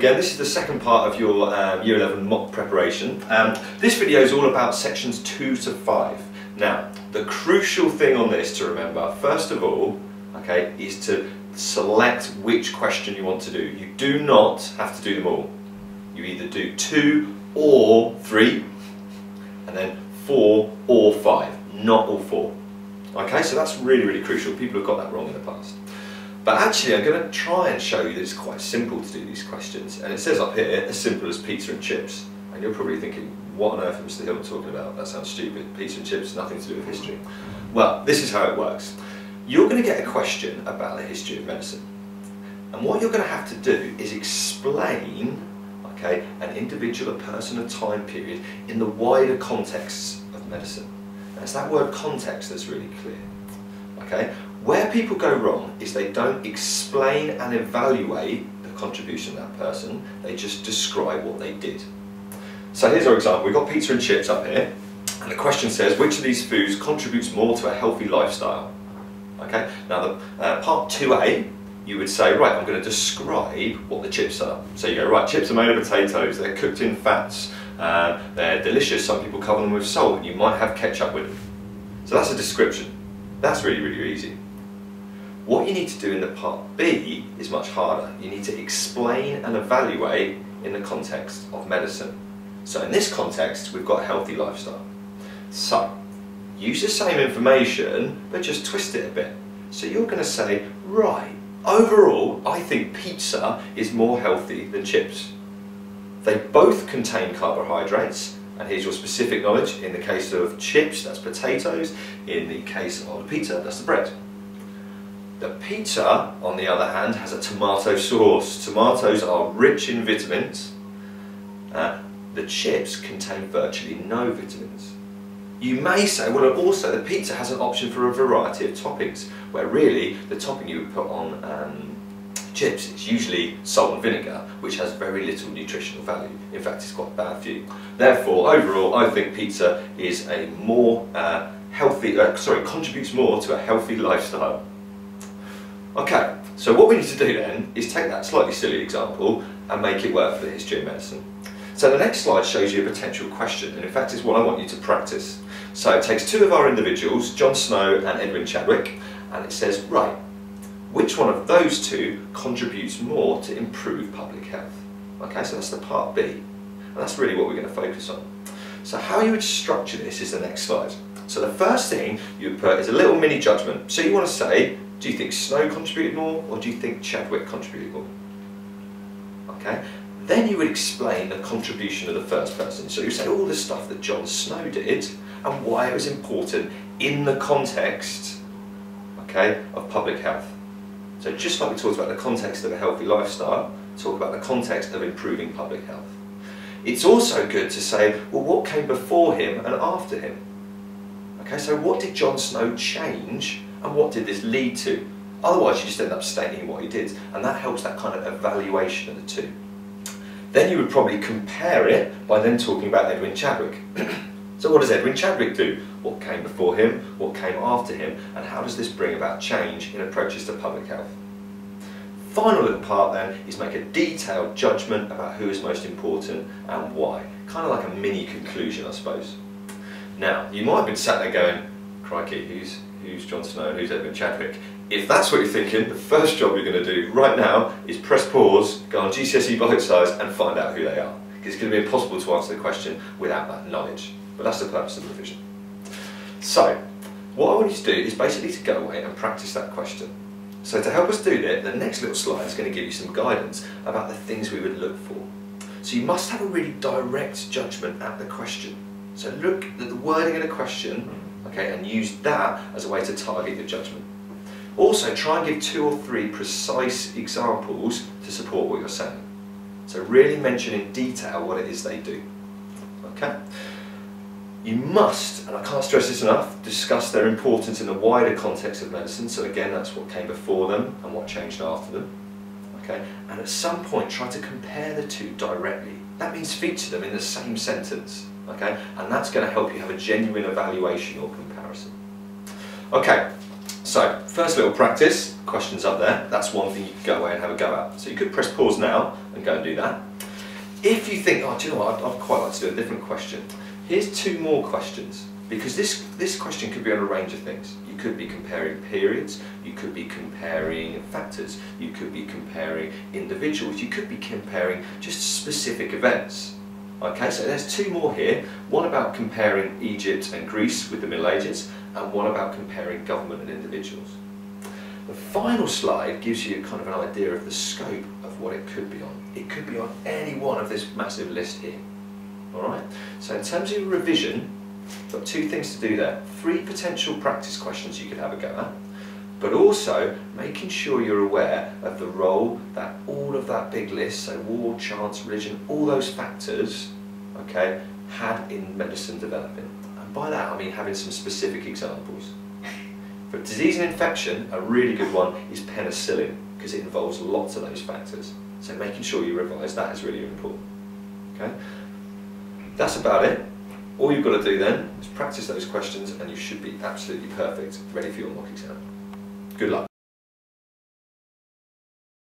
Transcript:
again. This is the second part of your Year 11 mock preparation. This video is all about sections 2 to 5. Now, the crucial thing on this to remember, first of all, okay, is to select which question you want to do. You do not have to do them all. You either do 2 or 3, and then 4 or 5, not all 4. Okay, so that's really, really crucial. People have got that wrong in the past. But actually, I'm going to try and show you that it's quite simple to do these questions. And it says up here, as simple as pizza and chips. And you're probably thinking, what on earth is Mr. Hill talking about? That sounds stupid. Pizza and chips, nothing to do with history. Well, this is how it works. You're going to get a question about the history of medicine. And what you're going to have to do is explain, okay, an individual, a person, a time period in the wider contexts of medicine. And it's that word context that's really clear. Okay? Where people go wrong is they don't explain and evaluate the contribution of that person, they just describe what they did. So here's our example. We've got pizza and chips up here, and the question says, which of these foods contributes more to a healthy lifestyle? Okay, now the part 2a, you would say, right, I'm going to describe what the chips are. So you go, right, chips are made of potatoes, they're cooked in fats, they're delicious, some people cover them with salt, and you might have ketchup with them. So that's a description. That's really, really easy. What you need to do in the part B is much harder. You need to explain and evaluate in the context of medicine. So in this context, we've got a healthy lifestyle. So, use the same information, but just twist it a bit. So you're going to say, right, overall, I think pizza is more healthy than chips. They both contain carbohydrates, and here's your specific knowledge. In the case of chips, that's potatoes. In the case of pizza, that's the bread. The pizza, on the other hand, has a tomato sauce. Tomatoes are rich in vitamins. The chips contain virtually no vitamins. You may say, well, also the pizza has an option for a variety of toppings, where really the topping you would put on chips is usually salt and vinegar, which has very little nutritional value. In fact, it's quite bad for you. Therefore, overall, I think pizza is a more contributes more to a healthy lifestyle. Okay, so what we need to do then is take that slightly silly example and make it work for the history of medicine. So the next slide shows you a potential question, and in fact it's what I want you to practice. So it takes 2 of our individuals, John Snow and Edwin Chadwick, and it says, right, which one of those 2 contributes more to improve public health? Okay, so that's the part B, and that's really what we're going to focus on. So how you would structure this is the next slide. So the first thing you would put is a little mini judgment. So you want to say, do you think Snow contributed more, or do you think Chadwick contributed more? Okay. Then you would explain the contribution of the first person. So you say all the stuff that John Snow did and why it was important in the context, okay, of public health. So just like we talked about the context of a healthy lifestyle, talk about the context of improving public health. It's also good to say, well, what came before him and after him? Okay, so what did John Snow change and what did this lead to? Otherwise you just end up stating what he did, and that helps that kind of evaluation of the 2. Then you would probably compare it by then talking about Edwin Chadwick. So what does Edwin Chadwick do? What came before him? What came after him? And how does this bring about change in approaches to public health? Final little part then is make a detailed judgment about who is most important and why. Kind of like a mini conclusion, I suppose. Now, you might have been sat there going, crikey, who's John Snow and who's Edwin Chadwick? If that's what you're thinking, the first job you're going to do right now is press pause, go on GCSE Bite Size and find out who they are. Because it's going to be impossible to answer the question without that knowledge. But that's the purpose of the revision. So, what I want you to do is basically to go away and practice that question. So to help us do that, the next little slide is going to give you some guidance about the things we would look for. So you must have a really direct judgment at the question. So look at the wording of the question, okay, and use that as a way to target your judgment. Also, try and give 2 or 3 precise examples to support what you're saying. So really mention in detail what it is they do. Okay? You must, and I can't stress this enough, discuss their importance in the wider context of medicine. So again, that's what came before them and what changed after them. Okay? And at some point, try to compare the 2 directly. That means feature them in the same sentence. Okay? And that's going to help you have a genuine evaluation or comparison. Okay. So, first little practice, questions up there, that's one thing you could go away and have a go at. So you could press pause now and go and do that. If you think, oh, do you know what, I'd quite like to do a different question. Here's 2 more questions, because this question could be on a range of things. You could be comparing periods, you could be comparing factors, you could be comparing individuals, you could be comparing just specific events. Okay, so there's 2 more here, one about comparing Egypt and Greece with the Middle Ages, and one about comparing government and individuals. The final slide gives you kind of an idea of the scope of what it could be on. It could be on any one of this massive list here. Alright, so in terms of your revision, you've got 2 things to do there. 3 potential practice questions you could have a go at, but also making sure you're aware of the role that all of that big list, so war, chance, religion, all those factors, okay, had in medicine developing. And by that I mean having some specific examples. For disease and infection, a really good one is penicillin, because it involves lots of those factors. So making sure you revise that is really important. Okay? That's about it. All you've got to do then is practice those questions and you should be absolutely perfect, ready for your mock exam. Good luck.